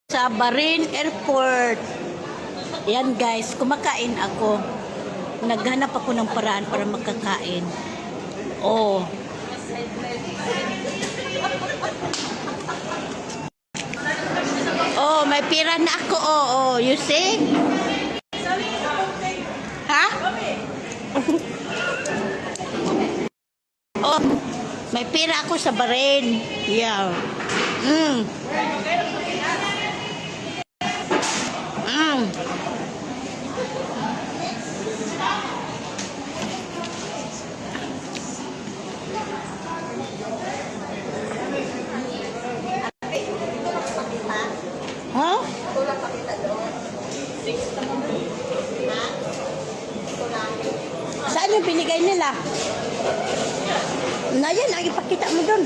Sa Bahrain Airport. Yan guys, kumakain ako. Naghanap ako ng paraan para makakain. Oh. Oh, may pira na ako. Oh, you see? Ha? Oh, may pira ako sa Bahrain. Yeah. Mm. Ha? Saan yung binigay nila? Na yan, ang ipakita mo doon.